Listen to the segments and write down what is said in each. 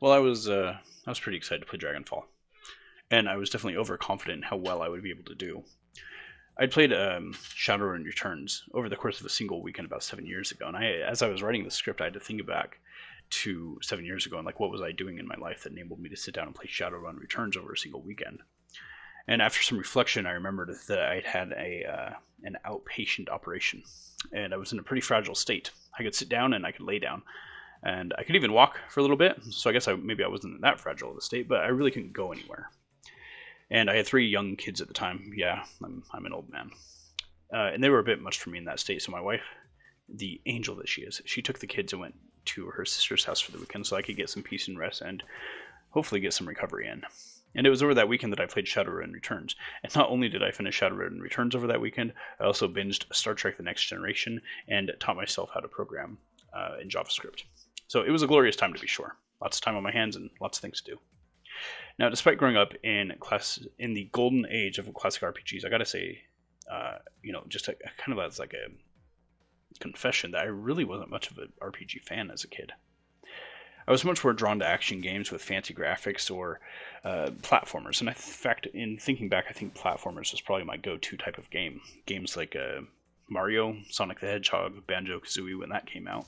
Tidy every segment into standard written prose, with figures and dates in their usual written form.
Well, I was pretty excited to play Dragonfall, and I was definitely overconfident in how well I would be able to do. I'd played Shadowrun Returns over the course of a single weekend about 7 years ago, and as I was writing the script, I had to think back to 7 years ago and like what was I doing in my life that enabled me to sit down and play Shadowrun Returns over a single weekend. And after some reflection, I remembered that I'd had an outpatient operation, and I was in a pretty fragile state. I could sit down and I could lay down, and I could even walk for a little bit. So I guess maybe I wasn't in that fragile of a state, but I really couldn't go anywhere. And I had three young kids at the time. Yeah, I'm an old man, and they were a bit much for me in that state. So my wife, the angel that she is, she took the kids and went to her sister's house for the weekend so I could get some peace and rest and hopefully get some recovery in. And it was over that weekend that I played Shadowrun Returns. And not only did I finish Shadowrun Returns over that weekend, I also binged Star Trek The Next Generation and taught myself how to program in JavaScript. So it was a glorious time to be sure. Lots of time on my hands and lots of things to do. Now, despite growing up in the golden age of classic RPGs, I gotta say, just kind of as like a confession that I really wasn't much of an RPG fan as a kid. I was much more drawn to action games with fancy graphics or platformers. And in fact, in thinking back, I think platformers was probably my go-to type of game. Games like Mario, Sonic the Hedgehog, Banjo-Kazooie when that came out.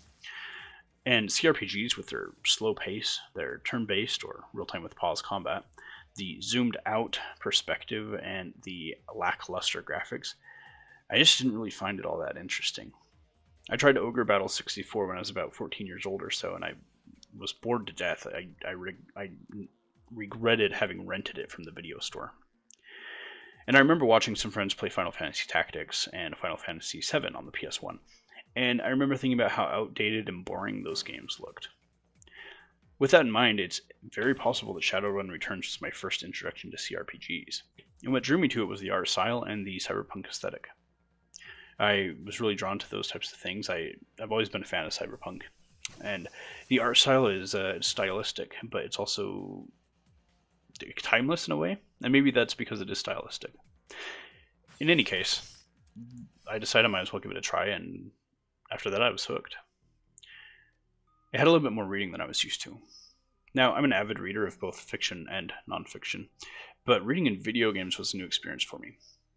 And CRPGs with their slow pace, their turn-based or real-time with pause combat, the zoomed-out perspective, and the lackluster graphics, I just didn't really find it all that interesting. I tried Ogre Battle 64 when I was about 14 years old or so, and I was bored to death. I regretted having rented it from the video store. And I remember watching some friends play Final Fantasy Tactics and Final Fantasy VII on the PS1. And I remember thinking about how outdated and boring those games looked. With that in mind, it's very possible that Shadowrun Returns was my first introduction to CRPGs. And what drew me to it was the art style and the cyberpunk aesthetic. I was really drawn to those types of things. I've always been a fan of cyberpunk. And the art style is stylistic, but it's also timeless in a way. And maybe that's because it is stylistic. In any case, I decided I might as well give it a try, and after that I was hooked. It had a little bit more reading than I was used to. Now, I'm an avid reader of both fiction and nonfiction, but reading in video games was a new experience for me.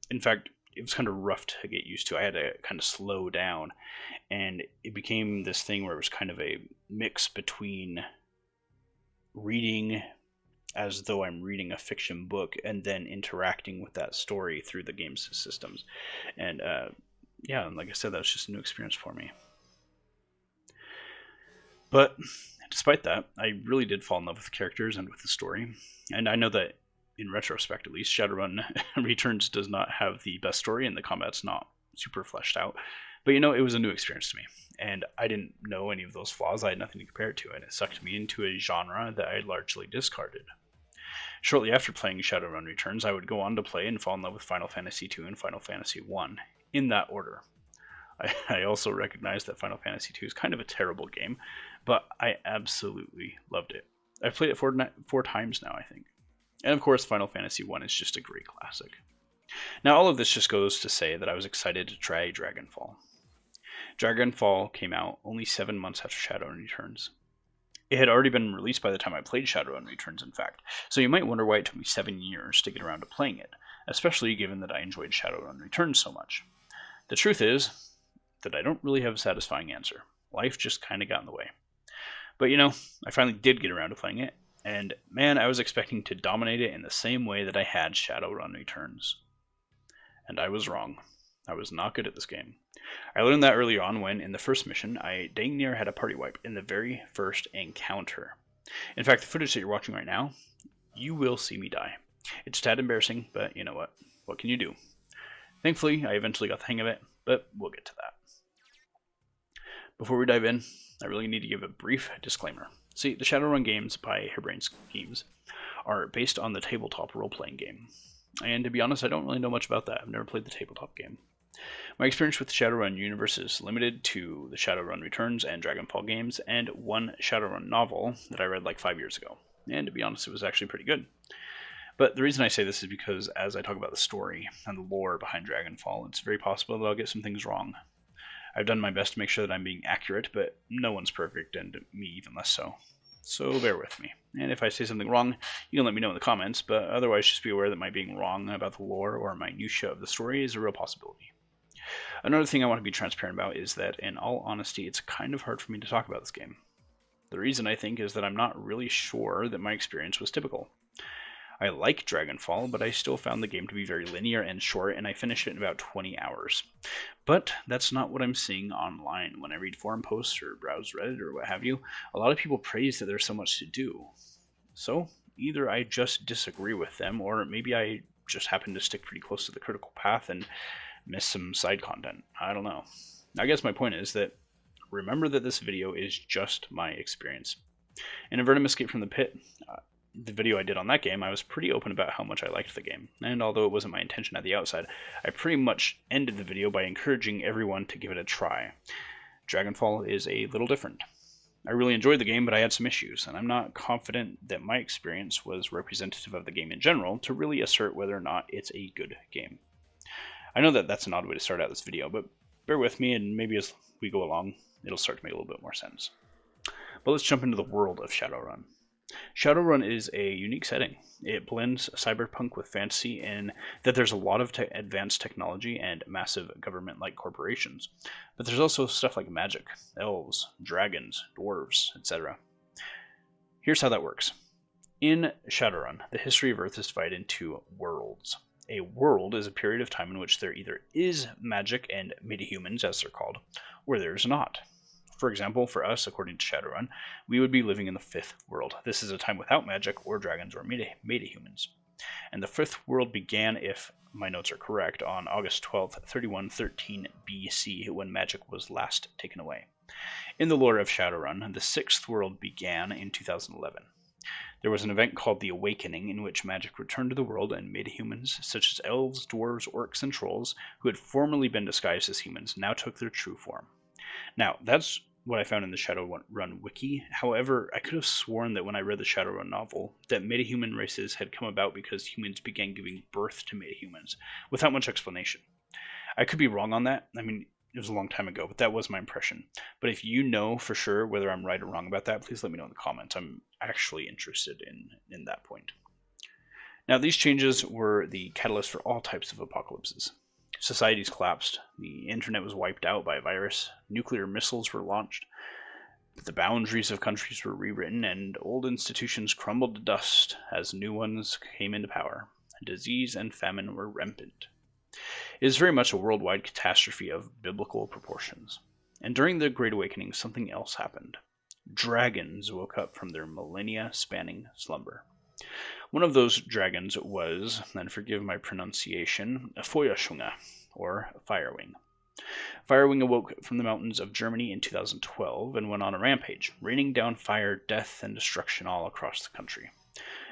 In fact, it was kind of rough to get used to. I had to kind of slow down, and it became this thing where it was kind of a mix between reading as though I'm reading a fiction book and then interacting with that story through the game's systems. And like I said, that was just a new experience for me. But despite that, I really did fall in love with the characters and with the story. And I know that in retrospect, at least, Shadowrun Returns does not have the best story and the combat's not super fleshed out. But it was a new experience to me. And I didn't know any of those flaws. I had nothing to compare it to, and it sucked me into a genre that I largely discarded. Shortly after playing Shadowrun Returns, I would go on to play and fall in love with Final Fantasy II and Final Fantasy I, in that order. I also recognize that Final Fantasy II is kind of a terrible game, but I absolutely loved it. I've played it four times now, I think. And of course, Final Fantasy I is just a great classic. Now, all of this just goes to say that I was excited to try Dragonfall. Dragonfall came out only 7 months after Shadowrun Returns. It had already been released by the time I played Shadowrun Returns, in fact, so you might wonder why it took me 7 years to get around to playing it, especially given that I enjoyed Shadowrun Returns so much. The truth is that I don't really have a satisfying answer. Life just kind of got in the way. But I finally did get around to playing it, and man, I was expecting to dominate it in the same way that I had Shadowrun Returns. And I was wrong. I was not good at this game. I learned that early on when, in the first mission, I dang near had a party wipe in the very first encounter. In fact, the footage that you're watching right now, you will see me die. It's a tad embarrassing, but you know what? What can you do? Thankfully, I eventually got the hang of it, but we'll get to that. Before we dive in, I really need to give a brief disclaimer. See, the Shadowrun games by Harebrained Schemes are based on the tabletop role-playing game. And to be honest, I don't really know much about that. I've never played the tabletop game. My experience with the Shadowrun universe is limited to the Shadowrun Returns and Dragonfall games, and one Shadowrun novel that I read like 5 years ago. And to be honest, it was actually pretty good. But the reason I say this is because as I talk about the story and the lore behind Dragonfall, it's very possible that I'll get some things wrong. I've done my best to make sure that I'm being accurate, but no one's perfect, and me even less so. so bear with me. And if I say something wrong, you can let me know in the comments, but otherwise just be aware that my being wrong about the lore or minutia of the story is a real possibility. Another thing I want to be transparent about is that, in all honesty, it's kind of hard for me to talk about this game. The reason, I think, is that I'm not really sure that my experience was typical. I like Dragonfall, but I still found the game to be very linear and short, and I finished it in about 20 hours. But that's not what I'm seeing online. When I read forum posts or browse Reddit or what have you, a lot of people praise that there's so much to do. So, either I just disagree with them, or maybe I just happen to stick pretty close to the critical path and miss some side content. I don't know. I guess my point is that remember that this video is just my experience. In Avernum Escape from the Pit, the video I did on that game, I was pretty open about how much I liked the game, and although it wasn't my intention at the outside, I pretty much ended the video by encouraging everyone to give it a try. Dragonfall is a little different. I really enjoyed the game, but I had some issues, and I'm not confident that my experience was representative of the game in general to really assert whether or not it's a good game. I know that that's an odd way to start out this video, but bear with me, and maybe as we go along, it'll start to make a little bit more sense. But let's jump into the world of Shadowrun. Shadowrun is a unique setting. It blends cyberpunk with fantasy in that there's a lot of advanced technology and massive government-like corporations. But there's also stuff like magic, elves, dragons, dwarves, etc. Here's how that works. In Shadowrun, the history of Earth is divided into worlds. A world is a period of time in which there either is magic and metahumans, as they're called, or there's not. For example, for us, according to Shadowrun, we would be living in the fifth world. This is a time without magic or dragons or metahumans. And the fifth world began, if my notes are correct, on August 12th, 3113 BC, when magic was last taken away. In the lore of Shadowrun, the sixth world began in 2011. There was an event called the Awakening, in which magic returned to the world, and metahumans, such as elves, dwarves, orcs, and trolls, who had formerly been disguised as humans, now took their true form. Now, that's what I found in the Shadowrun wiki. However, I could have sworn that when I read the Shadowrun novel, that metahuman races had come about because humans began giving birth to metahumans, without much explanation. I could be wrong on that. I mean, it was a long time ago, but that was my impression. But if you know for sure whether I'm right or wrong about that, please let me know in the comments. I'm actually interested in that point. Now, these changes were the catalyst for all types of apocalypses. Societies collapsed, the internet was wiped out by a virus, nuclear missiles were launched, the boundaries of countries were rewritten, and old institutions crumbled to dust as new ones came into power. Disease and famine were rampant. It is very much a worldwide catastrophe of biblical proportions. And during the Great Awakening, something else happened. Dragons woke up from their millennia-spanning slumber. One of those dragons was, and forgive my pronunciation, a Feuerschunge, or Firewing. Firewing awoke from the mountains of Germany in 2012 and went on a rampage, raining down fire, death, and destruction all across the country.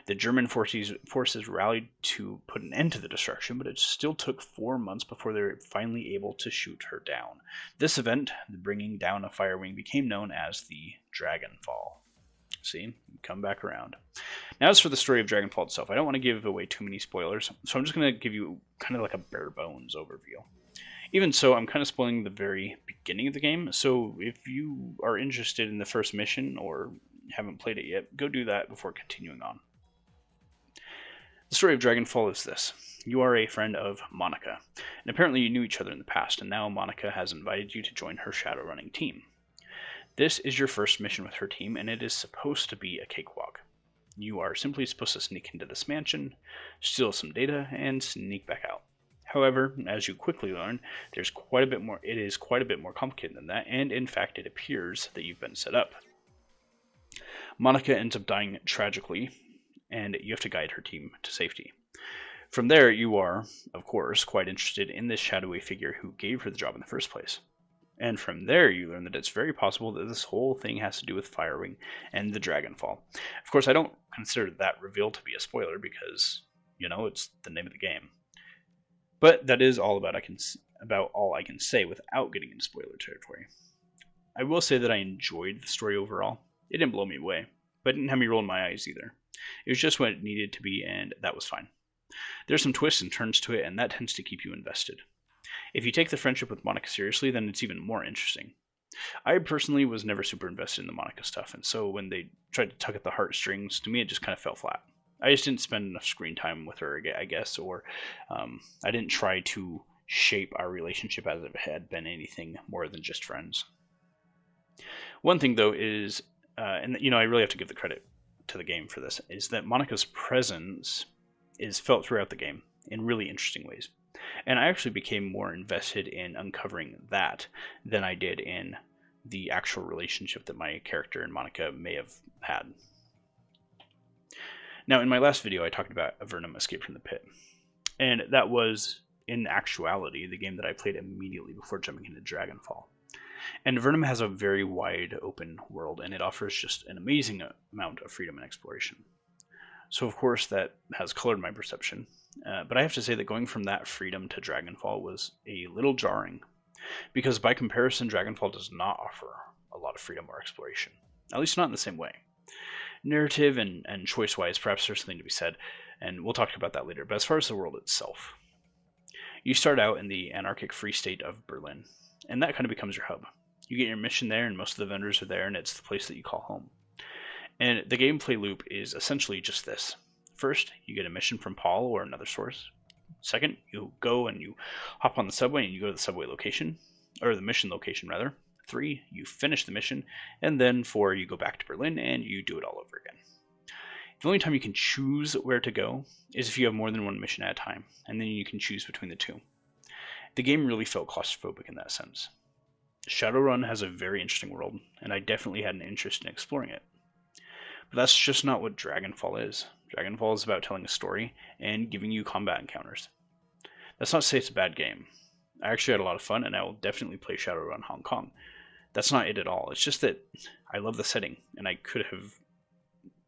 The German forces rallied to put an end to the destruction, but it still took 4 months before they were finally able to shoot her down. This event, the bringing down of Firewing, became known as the Dragonfall. See, come back around. Now, as for the story of Dragonfall itself, I don't want to give away too many spoilers, so I'm just going to give you kind of like a bare bones overview. Even so, I'm kind of spoiling the very beginning of the game, so if you are interested in the first mission or haven't played it yet, go do that before continuing on. The story of Dragonfall is this. You are a friend of Monica, and apparently you knew each other in the past, and now Monica has invited you to join her Shadowrunning team. This is your first mission with her team, and it is supposed to be a cakewalk. You are simply supposed to sneak into this mansion, steal some data, and sneak back out. However, as you quickly learn, it is quite a bit more complicated than that, and in fact it appears that you've been set up. Monica ends up dying tragically, and you have to guide her team to safety. From there, you are, of course, quite interested in this shadowy figure who gave her the job in the first place. And from there, you learn that it's very possible that this whole thing has to do with Firewing and the Dragonfall. Of course, I don't consider that reveal to be a spoiler because, it's the name of the game. But that is all about all I can say without getting into spoiler territory. I will say that I enjoyed the story overall. It didn't blow me away, but it didn't have me rolling my eyes either. It was just what it needed to be, and that was fine. There's some twists and turns to it, and that tends to keep you invested. If you take the friendship with Monica seriously, then it's even more interesting. I personally was never super invested in the Monica stuff, and so when they tried to tug at the heartstrings, to me it just kind of fell flat. I just didn't spend enough screen time with her, I guess, or I didn't try to shape our relationship as if it had been anything more than just friends. One thing, though, is, and I really have to give the credit to the game for this, is that Monica's presence is felt throughout the game in really interesting ways. And I actually became more invested in uncovering that than I did in the actual relationship that my character and Monica may have had. Now, in my last video, I talked about Avernum Escape from the Pit. And that was, in actuality, the game that I played immediately before jumping into Dragonfall. And Avernum has a very wide open world, and it offers just an amazing amount of freedom and exploration. So, of course, that has colored my perception. But I have to say that going from that freedom to Dragonfall was a little jarring. Because by comparison, Dragonfall does not offer a lot of freedom or exploration. At least not in the same way. Narrative and choice-wise, perhaps there's something to be said, and we'll talk about that later. But as far as the world itself, you start out in the anarchic free state of Berlin, and that kind of becomes your hub. You get your mission there, and most of the vendors are there, and it's the place that you call home. And the gameplay loop is essentially just this. First, you get a mission from Paul or another source. Second, you go and you hop on the subway and you go to the subway location, or the mission location rather. 3, you finish the mission, and then 4, you go back to Berlin and you do it all over again. The only time you can choose where to go is if you have more than one mission at a time, and then you can choose between the two. The game really felt claustrophobic in that sense. Shadowrun has a very interesting world, and I definitely had an interest in exploring it. But that's just not what Dragonfall is. Dragonfall is about telling a story and giving you combat encounters. That's not to say it's a bad game. I actually had a lot of fun, and I will definitely play Shadowrun Hong Kong. That's not it at all. It's just that I love the setting, and I could have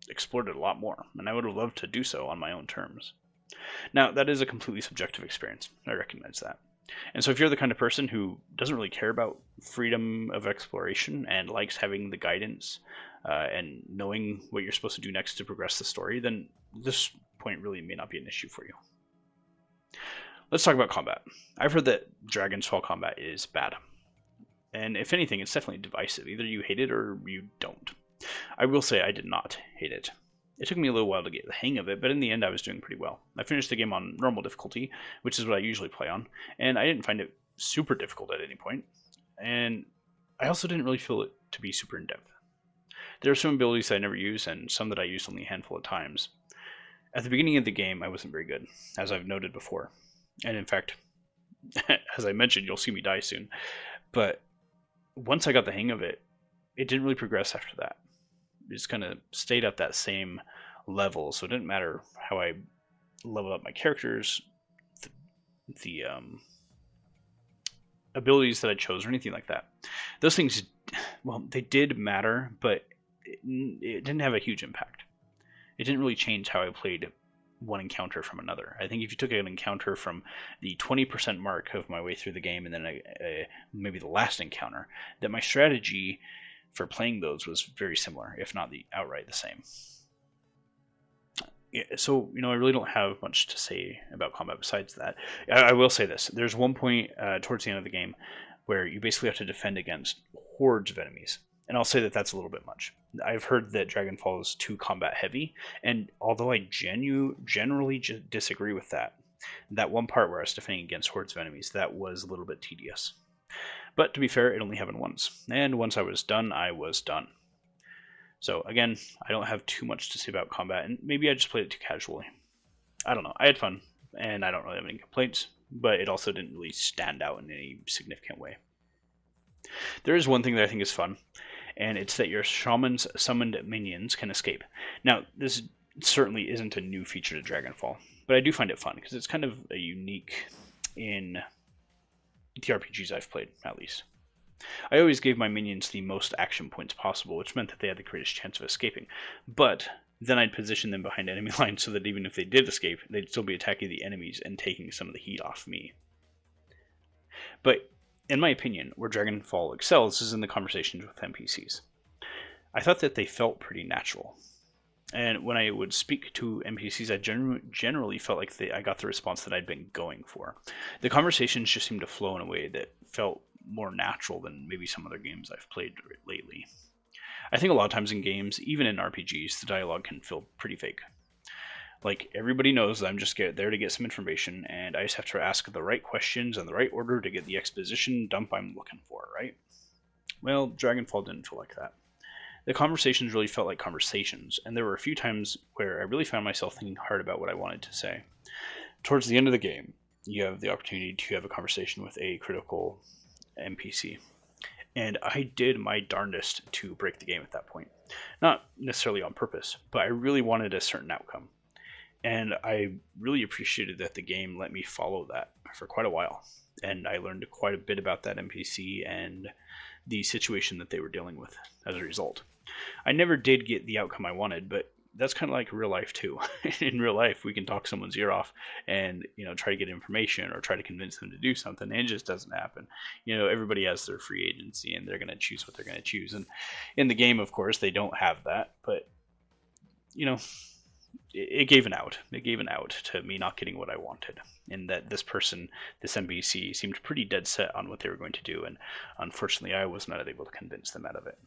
explored it a lot more, and I would have loved to do so on my own terms. Now, that is a completely subjective experience. I recognize that. And so if you're the kind of person who doesn't really care about freedom of exploration and likes having the guidance and knowing what you're supposed to do next to progress the story, then this point really may not be an issue for you. Let's talk about combat. I've heard that Dragonfall combat is bad. And if anything, it's definitely divisive. Either you hate it or you don't. I will say I did not hate it. It took me a little while to get the hang of it, but in the end I was doing pretty well. I finished the game on normal difficulty, which is what I usually play on, and I didn't find it super difficult at any point. And I also didn't really feel it to be super in-depth. There are some abilities that I never use, and some that I used only a handful of times. At the beginning of the game, I wasn't very good, as I've noted before. And in fact, as I mentioned, you'll see me die soon. But once I got the hang of it, it didn't really progress after that. It just kind of stayed at that same level, so it didn't matter how I leveled up my characters, the abilities that I chose, or anything like that. Those things, well, they did matter, but it didn't have a huge impact. It didn't really change how I played one encounter from another. I think if you took an encounter from the 20% mark of my way through the game and then maybe the last encounter, that my strategy for playing those was very similar, if not outright the same. Yeah, so, I really don't have much to say about combat besides that. I will say this. There's one point towards the end of the game where you basically have to defend against hordes of enemies. And I'll say that that's a little bit much. I've heard that Dragonfall is too combat heavy, and although I generally disagree with that one part where I was defending against hordes of enemies, that was a little bit tedious. But to be fair, it only happened once. And once I was done, I was done. So again, I don't have too much to say about combat, and maybe I just played it too casually. I don't know. I had fun, and I don't really have any complaints, but it also didn't really stand out in any significant way. There is one thing that I think is fun, and it's that your shaman's summoned minions can escape. Now, this certainly isn't a new feature to Dragonfall, but I do find it fun, because it's kind of a unique in the RPGs I've played, at least. I always gave my minions the most action points possible, which meant that they had the greatest chance of escaping. But then I'd position them behind enemy lines so that even if they did escape, they'd still be attacking the enemies and taking some of the heat off me. But in my opinion, where Dragonfall excels is in the conversations with NPCs. I thought that they felt pretty natural. And when I would speak to NPCs, I generally felt like I got the response that I'd been going for. The conversations just seemed to flow in a way that felt more natural than maybe some other games I've played lately. I think a lot of times in games, even in RPGs, the dialogue can feel pretty fake. Like, everybody knows that I'm just there to get some information, and I just have to ask the right questions in the right order to get the exposition dump I'm looking for, right? Well, Dragonfall didn't feel like that. The conversations really felt like conversations, and there were a few times where I really found myself thinking hard about what I wanted to say. Towards the end of the game, you have the opportunity to have a conversation with a critical NPC. And I did my darndest to break the game at that point. Not necessarily on purpose, but I really wanted a certain outcome. And I really appreciated that the game let me follow that for quite a while. And I learned quite a bit about that NPC and the situation that they were dealing with as a result. I never did get the outcome I wanted, but that's kind of like real life too. In real life, we can talk someone's ear off and, try to get information or try to convince them to do something, and it just doesn't happen. Everybody has their free agency, and they're going to choose what they're going to choose. And in the game, of course, they don't have that, but it gave an out. It gave an out to me not getting what I wanted, and that this NPC, seemed pretty dead set on what they were going to do, and unfortunately, I was not able to convince them out of it.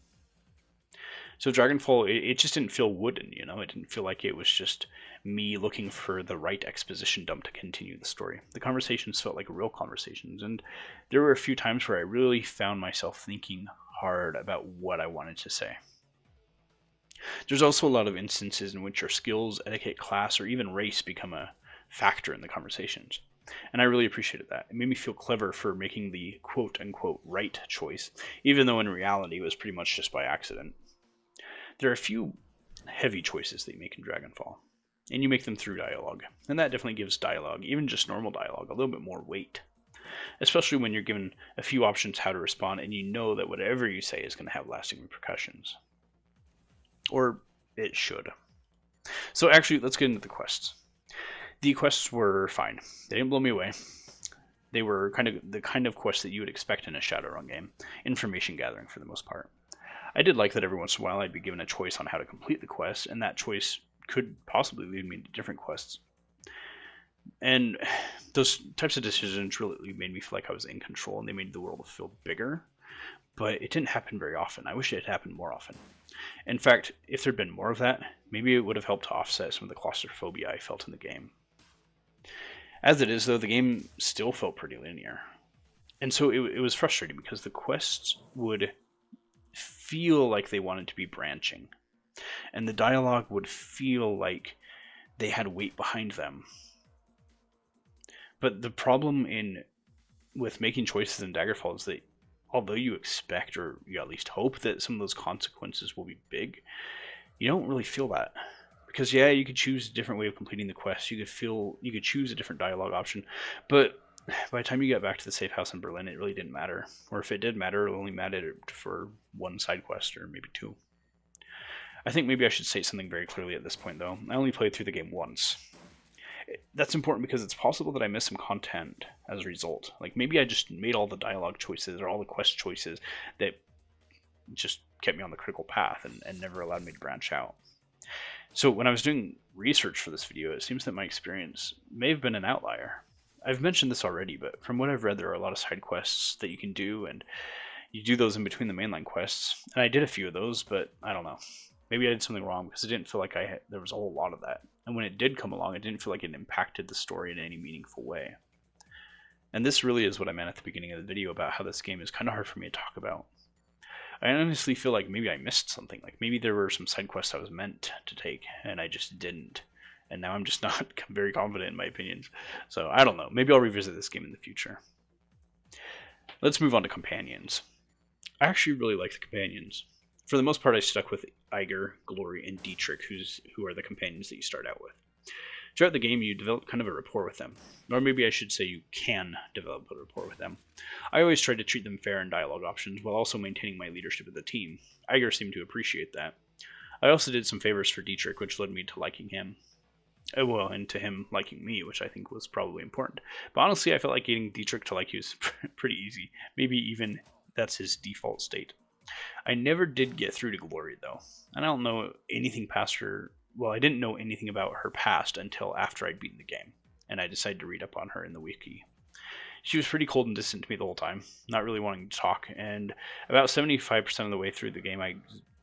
So Dragonfall, it just didn't feel wooden, It didn't feel like it was just me looking for the right exposition dump to continue the story. The conversations felt like real conversations, and there were a few times where I really found myself thinking hard about what I wanted to say. There's also a lot of instances in which your skills, etiquette, class, or even race become a factor in the conversations. And I really appreciated that. It made me feel clever for making the quote-unquote right choice, even though in reality it was pretty much just by accident. There are a few heavy choices that you make in Dragonfall, and you make them through dialogue, and that definitely gives dialogue, even just normal dialogue, a little bit more weight, especially when you're given a few options how to respond, and you know that whatever you say is going to have lasting repercussions. Or it should. So actually, let's get into the quests. The quests were fine. They didn't blow me away. They were the kind of quests that you would expect in a Shadowrun game, information gathering for the most part. I did like that every once in a while I'd be given a choice on how to complete the quest, and that choice could possibly lead me to different quests. And those types of decisions really made me feel like I was in control, and they made the world feel bigger. But it didn't happen very often. I wish it had happened more often. In fact, if there'd been more of that, maybe it would have helped to offset some of the claustrophobia I felt in the game. As it is, though, the game still felt pretty linear. And so it was frustrating because the quests would feel like they wanted to be branching, and the dialogue would feel like they had weight behind them. But the problem with making choices in Daggerfall is that although you expect, or you at least hope, that some of those consequences will be big, you don't really feel that. Because you could choose a different way of completing the quest, you could choose a different dialogue option, but by the time you got back to the safe house in Berlin, it really didn't matter. Or if it did matter, it only mattered for one side quest, or maybe two. I think maybe I should say something very clearly at this point, though. I only played through the game once. That's important because it's possible that I missed some content as a result. Like, maybe I just made all the dialogue choices or all the quest choices that just kept me on the critical path and never allowed me to branch out. So when I was doing research for this video, it seems that my experience may have been an outlier. I've mentioned this already, but from what I've read, there are a lot of side quests that you can do, and you do those in between the mainline quests. And I did a few of those, but I don't know. Maybe I did something wrong because it didn't feel like there was a whole lot of that. And when it did come along, it didn't feel like it impacted the story in any meaningful way. And this really is what I meant at the beginning of the video about how this game is kind of hard for me to talk about. I honestly feel like maybe I missed something. Like maybe there were some side quests I was meant to take, and I just didn't. And now I'm just not very confident in my opinions. So I don't know. Maybe I'll revisit this game in the future. Let's move on to companions. I actually really like the companions. For the most part, I stuck with Iger, Glory, and Dietrich, who are the companions that you start out with. Throughout the game, you develop kind of a rapport with them. Or maybe I should say you can develop a rapport with them. I always tried to treat them fair in dialogue options while also maintaining my leadership of the team. Iger seemed to appreciate that. I also did some favors for Dietrich, which led me to liking him. Well, and to him liking me, which I think was probably important. But honestly, I felt like getting Dietrich to like you was pretty easy. Maybe even that's his default state. I never did get through to Glory, though. I don't know anything past her. Well, I didn't know anything about her past until after I'd beaten the game, and I decided to read up on her in the wiki. She was pretty cold and distant to me the whole time, not really wanting to talk, and about 75% of the way through the game, I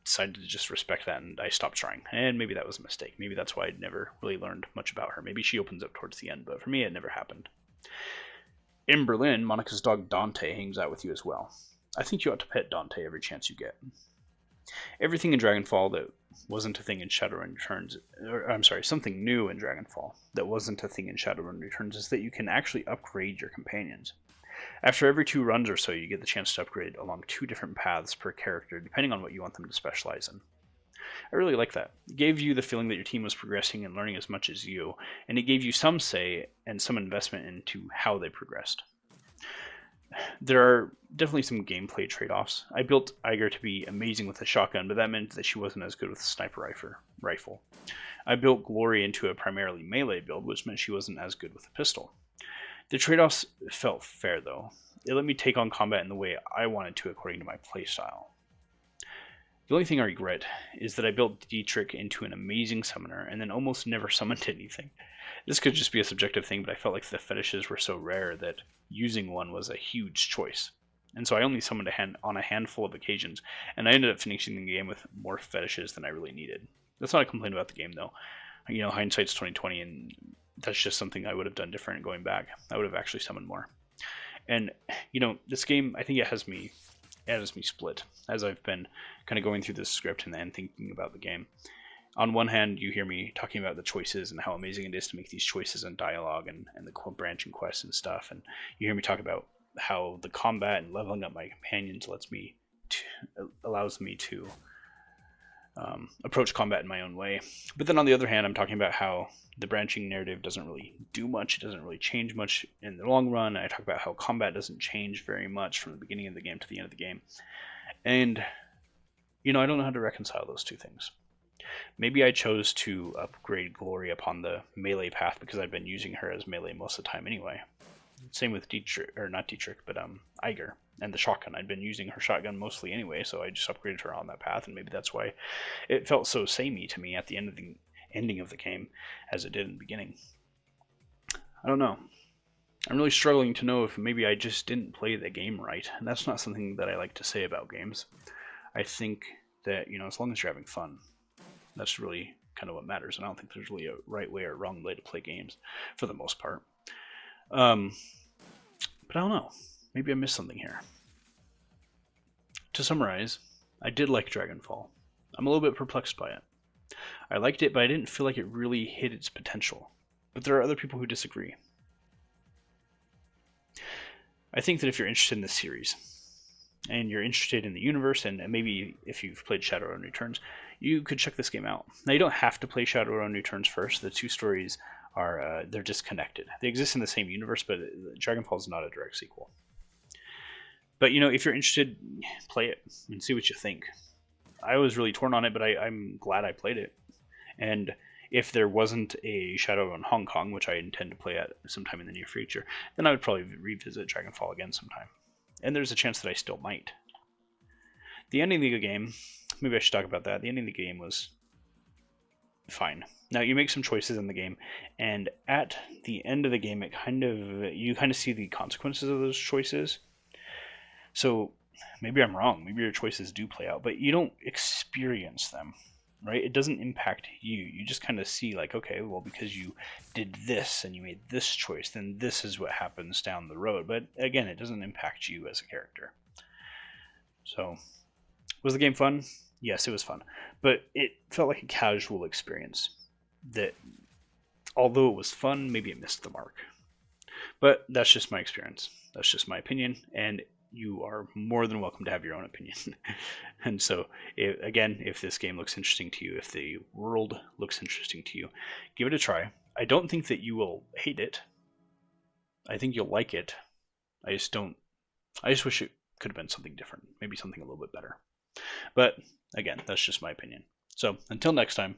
decided to just respect that, and I stopped trying. And maybe that was a mistake. Maybe that's why I'd never really learned much about her. Maybe she opens up towards the end, but for me, it never happened. In Berlin, Monica's dog Dante hangs out with you as well. I think you ought to pet Dante every chance you get. Everything in Dragonfall that wasn't a thing in Shadowrun Returns, something new in Dragonfall that wasn't a thing in Shadowrun Returns is that you can actually upgrade your companions. After every 2 runs or so, you get the chance to upgrade along 2 different paths per character, depending on what you want them to specialize in. I really like that. It gave you the feeling that your team was progressing and learning as much as you, and it gave you some say and some investment into how they progressed. There are definitely some gameplay trade-offs. I built Iger to be amazing with a shotgun, but that meant that she wasn't as good with a sniper rifle. I built Glory into a primarily melee build, which meant she wasn't as good with a pistol. The trade-offs felt fair, though. It let me take on combat in the way I wanted to according to my playstyle. The only thing I regret is that I built Dietrich into an amazing summoner and then almost never summoned anything. This could just be a subjective thing, but I felt like the fetishes were so rare that using one was a huge choice. And so I only summoned on a handful of occasions, and I ended up finishing the game with more fetishes than I really needed. That's not a complaint about the game, though. Hindsight's 2020, and that's just something I would have done different going back. I would have actually summoned more. And, this game, I think it has me split, as I've been kind of going through this script and thinking about the game. On one hand, you hear me talking about the choices and how amazing it is to make these choices in dialogue and the branching quests and stuff, and you hear me talk about how the combat and leveling up my companions allows me to approach combat in my own way. But then on the other hand, I'm talking about how the branching narrative doesn't really do much. It doesn't really change much in the long run. I talk about how combat doesn't change very much from the beginning of the game to the end of the game. And, I don't know how to reconcile those two things. Maybe I chose to upgrade Glory upon the melee path because I've been using her as melee most of the time anyway. Same with Iger and the shotgun. I'd been using her shotgun mostly anyway, so I just upgraded her on that path, and maybe that's why it felt so samey to me at the ending of the game as it did in the beginning. I don't know. I'm really struggling to know if maybe I just didn't play the game right, and that's not something that I like to say about games. I think that, as long as you're having fun, that's really kind of what matters, and I don't think there's really a right way or wrong way to play games for the most part. But I don't know. Maybe I missed something here. To summarize, I did like Dragonfall. I'm a little bit perplexed by it. I liked it, but I didn't feel like it really hit its potential. But there are other people who disagree. I think that if you're interested in this series, and you're interested in the universe, and maybe if you've played Shadowrun Returns, you could check this game out. Now, you don't have to play Shadowrun Returns first. The 2 stories are they're disconnected. They exist in the same universe, but Dragonfall is not a direct sequel. But, if you're interested, play it and see what you think. I was really torn on it, but I'm glad I played it. And if there wasn't a Shadowrun Hong Kong, which I intend to play at sometime in the near future, then I would probably revisit Dragonfall again sometime. And there's a chance that I still might. The ending of the game, maybe I should talk about that. The ending of the game was fine. Now, you make some choices in the game, and at the end of the game, you kind of see the consequences of those choices. So maybe I'm wrong. Maybe your choices do play out, but you don't experience them, right? It doesn't impact you. You just kind of see like, okay, well, because you did this and you made this choice, then this is what happens down the road. But again, it doesn't impact you as a character. So, was the game fun? Yes, it was fun. But it felt like a casual experience that, although it was fun, maybe it missed the mark. But that's just my experience. That's just my opinion. And you are more than welcome to have your own opinion. And so, if this game looks interesting to you, if the world looks interesting to you, give it a try. I don't think that you will hate it. I think you'll like it. I just wish it could have been something different. Maybe something a little bit better. But, again, that's just my opinion. So, until next time,